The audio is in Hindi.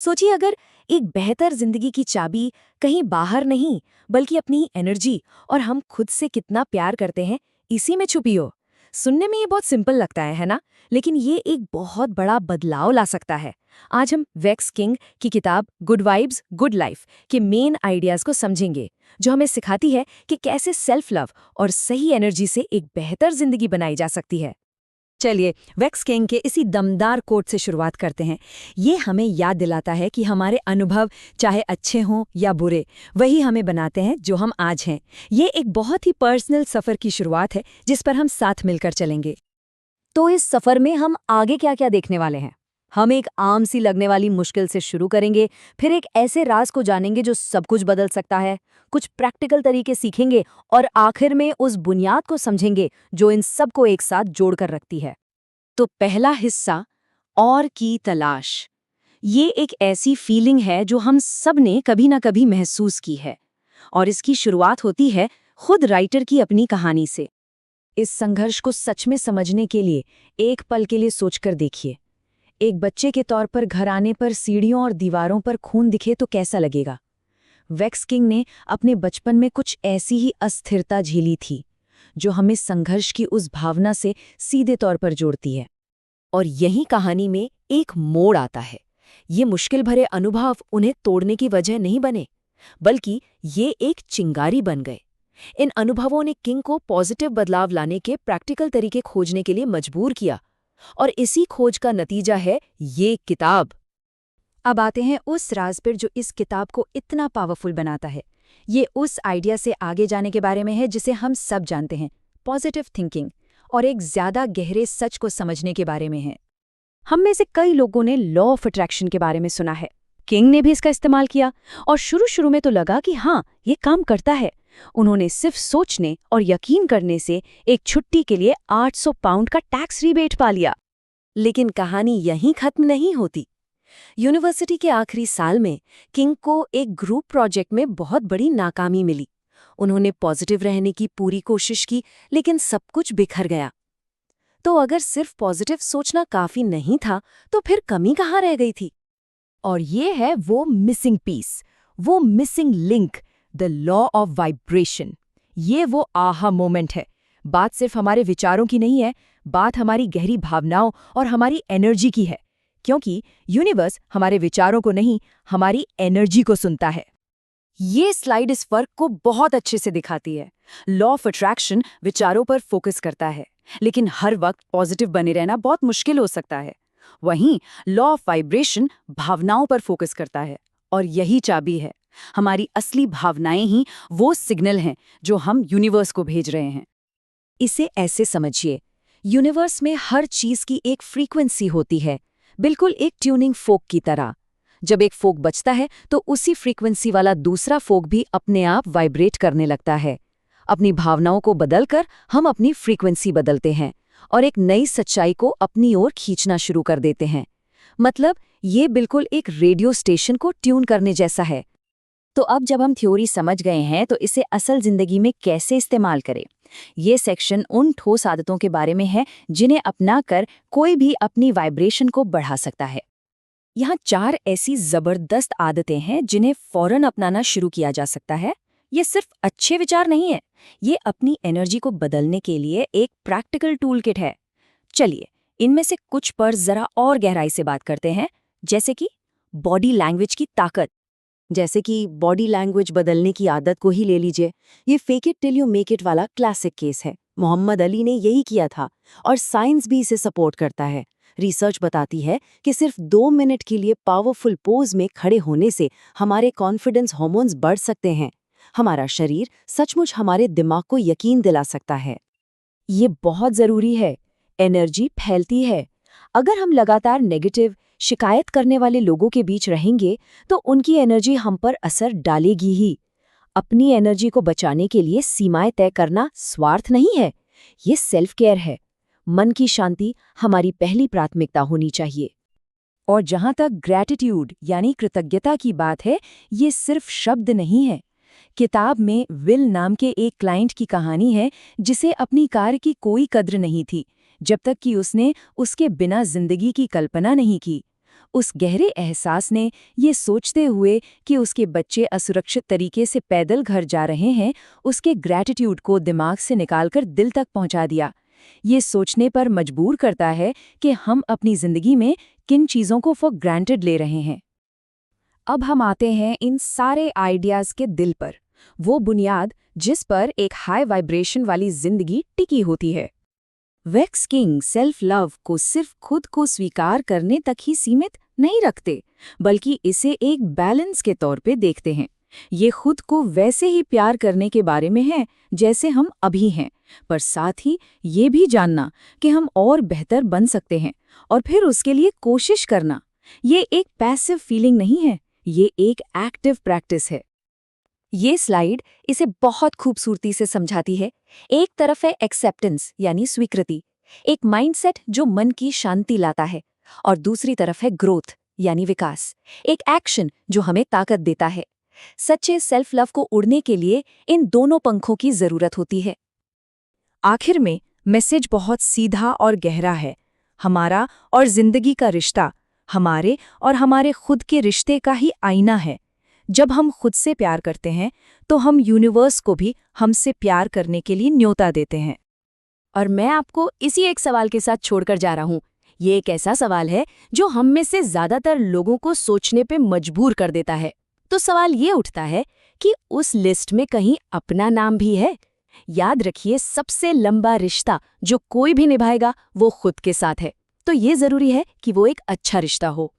सोचिए, अगर एक बेहतर जिंदगी की चाबी कहीं बाहर नहीं बल्कि अपनी एनर्जी और हम खुद से कितना प्यार करते हैं इसी में छुपी हो। सुनने में ये बहुत सिंपल लगता है ना? लेकिन ये एक बहुत बड़ा बदलाव ला सकता है। आज हम वेक्स किंग की किताब गुड वाइब्स गुड लाइफ के मेन आइडियाज को समझेंगे, जो हमें सिखाती है कि कैसे सेल्फ लव और सही एनर्जी से एक बेहतर जिंदगी बनाई जा सकती है। चलिए, वेक्स किंग के इसी दमदार कोट से शुरुआत करते हैं। ये हमें याद दिलाता है कि हमारे अनुभव चाहे अच्छे हों या बुरे, वही हमें बनाते हैं जो हम आज हैं। ये एक बहुत ही पर्सनल सफ़र की शुरुआत है जिस पर हम साथ मिलकर चलेंगे। तो इस सफर में हम आगे क्या क्या देखने वाले हैं? हम एक आम सी लगने वाली मुश्किल से शुरू करेंगे, फिर एक ऐसे राज को जानेंगे जो सब कुछ बदल सकता है, कुछ प्रैक्टिकल तरीके सीखेंगे और आखिर में उस बुनियाद को समझेंगे जो इन सब को एक साथ जोड़कर रखती है। तो पहला हिस्सा, और की तलाश। ये एक ऐसी फीलिंग है जो हम सब ने कभी ना कभी महसूस की है, और इसकी शुरुआत होती है खुद राइटर की अपनी कहानी से। इस संघर्ष को सच में समझने के लिए एक पल के लिए सोचकर देखिए। एक बच्चे के तौर पर घर आने पर सीढ़ियों और दीवारों पर खून दिखे तो कैसा लगेगा? वेक्स किंग ने अपने बचपन में कुछ ऐसी ही अस्थिरता झेली थी, जो हमें संघर्ष की उस भावना से सीधे तौर पर जोड़ती है। और यही कहानी में एक मोड़ आता है। ये मुश्किल भरे अनुभव उन्हें तोड़ने की वजह नहीं बने, बल्कि ये एक चिंगारी बन गए। इन अनुभवों ने किंग को पॉजिटिव बदलाव लाने के प्रैक्टिकल तरीके खोजने के लिए मजबूर किया, और इसी खोज का नतीजा है ये किताब। अब आते हैं उस राज पर जो इस किताब को इतना पावरफुल बनाता है। ये उस आइडिया से आगे जाने के बारे में है जिसे हम सब जानते हैं, पॉजिटिव थिंकिंग, और एक ज्यादा गहरे सच को समझने के बारे में है। हम में से कई लोगों ने लॉ ऑफ अट्रैक्शन के बारे में सुना है। किंग ने भी इसका इस्तेमाल किया, और शुरू में तो लगा कि हाँ, ये काम करता है। उन्होंने सिर्फ सोचने और यकीन करने से एक छुट्टी के लिए 800 पाउंड का टैक्स रिबेट पा लिया। लेकिन कहानी यहीं खत्म नहीं होती। यूनिवर्सिटी के आखिरी साल में किंग को एक ग्रुप प्रोजेक्ट में बहुत बड़ी नाकामी मिली। उन्होंने पॉजिटिव रहने की पूरी कोशिश की, लेकिन सब कुछ बिखर गया। तो अगर सिर्फ पॉजिटिव सोचना काफी नहीं था, तो फिर कमी कहाँ रह गई थी? और ये है वो मिसिंग पीस, वो missing link, the law of vibration. ये वो आहा मोमेंट है। बात सिर्फ हमारे विचारों की नहीं है, बात हमारी गहरी भावनाओं और हमारी एनर्जी की है। क्योंकि यूनिवर्स हमारे विचारों को नहीं, हमारी एनर्जी को सुनता है। ये स्लाइड इस फर्क को बहुत अच्छे से दिखाती है। लॉ ऑफ अट्रैक्शन विचारों पर फोकस करता है, लेकिन हर वक्त पॉजिटिव बने रहना बहुत मुश्किल हो सकता है। वहीं लॉ ऑफ वाइब्रेशन भावनाओं पर फोकस करता है, और यही चाबी है। हमारी असली भावनाएं ही वो सिग्नल हैं जो हम यूनिवर्स को भेज रहे हैं। इसे ऐसे समझिए, यूनिवर्स में हर चीज की एक फ्रीक्वेंसी होती है, बिल्कुल एक ट्यूनिंग फोक की तरह। जब एक फोक बजता है तो उसी फ्रीक्वेंसी वाला दूसरा फोक भी अपने आप वाइब्रेट करने लगता है। अपनी भावनाओं को बदलकर हम अपनी फ्रीक्वेंसी बदलते हैं और एक नई सच्चाई को अपनी ओर खींचना शुरू कर देते हैं। मतलब ये बिल्कुल एक रेडियो स्टेशन को ट्यून करने जैसा है। तो अब जब हम थ्योरी समझ गए हैं, तो इसे असल जिंदगी में कैसे इस्तेमाल करें? ये सेक्शन उन ठोस आदतों के बारे में है जिन्हें अपनाकर कोई भी अपनी वाइब्रेशन को बढ़ा सकता है। यहाँ 4 ऐसी जबरदस्त आदतें हैं जिन्हें फौरन अपनाना शुरू किया जा सकता है। ये सिर्फ अच्छे विचार नहीं है, ये अपनी एनर्जी को बदलने के लिए एक प्रैक्टिकल टूल किट है। चलिए, इनमें से कुछ पर जरा और गहराई से बात करते हैं, जैसे कि बॉडी लैंग्वेज की ताकत। जैसे कि बॉडी लैंग्वेज बदलने की आदत को ही ले लीजिए। ये fake it till you make it वाला क्लासिक केस है। मोहम्मद अली ने यही किया था, और साइंस भी इसे सपोर्ट करता है। रिसर्च बताती है कि सिर्फ 2 मिनट के लिए पावरफुल पोज में खड़े होने से हमारे कॉन्फिडेंस हार्मोन्स बढ़ सकते हैं। हमारा शरीर सचमुच हमारे दिमाग को यकीन दिला सकता है। ये बहुत जरूरी है। एनर्जी फैलती है। अगर हम लगातार नेगेटिव, शिकायत करने वाले लोगों के बीच रहेंगे, तो उनकी एनर्जी हम पर असर डालेगी ही। अपनी एनर्जी को बचाने के लिए सीमाएं तय करना स्वार्थ नहीं है, ये सेल्फ केयर है। मन की शांति हमारी पहली प्राथमिकता होनी चाहिए। और जहां तक ग्रैटिट्यूड यानी कृतज्ञता की बात है, ये सिर्फ शब्द नहीं है। किताब में विल नाम के एक क्लाइंट की कहानी है जिसे अपनी कार की कोई कद्र नहीं थी, जब तक कि उसने उसके बिना जिंदगी की कल्पना नहीं की। उस गहरे एहसास ने, ये सोचते हुए कि उसके बच्चे असुरक्षित तरीके से पैदल घर जा रहे हैं, उसके ग्रैटिट्यूड को दिमाग से निकालकर दिल तक पहुंचा दिया। ये सोचने पर मजबूर करता है कि हम अपनी जिंदगी में किन चीज़ों को फॉर ग्रांटेड ले रहे हैं। अब हम आते हैं इन सारे आइडियाज़ के दिल पर, वो बुनियाद जिस पर एक हाई वाइब्रेशन वाली जिंदगी टिकी होती है। वैक्स किंग सेल्फ लव को सिर्फ खुद को स्वीकार करने तक ही सीमित नहीं रखते, बल्कि इसे एक बैलेंस के तौर पे देखते हैं। ये खुद को वैसे ही प्यार करने के बारे में है जैसे हम अभी हैं, पर साथ ही ये भी जानना कि हम और बेहतर बन सकते हैं और फिर उसके लिए कोशिश करना। ये एक पैसिव फीलिंग नहीं है, ये एक एक्टिव प्रैक्टिस है। ये स्लाइड इसे बहुत खूबसूरती से समझाती है। एक तरफ है एक्सेप्टेंस यानी स्वीकृति, एक माइंडसेट जो मन की शांति लाता है, और दूसरी तरफ है ग्रोथ यानी विकास, एक एक्शन जो हमें ताकत देता है। सच्चे सेल्फ लव को उड़ने के लिए इन दोनों पंखों की जरूरत होती है। आखिर में मैसेज बहुत सीधा और गहरा है। हमारा और जिंदगी का रिश्ता हमारे और हमारे खुद के रिश्ते का ही आईना है। जब हम खुद से प्यार करते हैं तो हम यूनिवर्स को भी हमसे प्यार करने के लिए न्योता देते हैं। और मैं आपको इसी एक सवाल के साथ छोड़कर जा रहा हूँ। ये एक ऐसा सवाल है जो हम में से ज्यादातर लोगों को सोचने पे मजबूर कर देता है। तो सवाल ये उठता है कि उस लिस्ट में कहीं अपना नाम भी है? याद रखिए, सबसे लंबा रिश्ता जो कोई भी निभाएगा वो खुद के साथ है। तो ये जरूरी है कि वो एक अच्छा रिश्ता हो।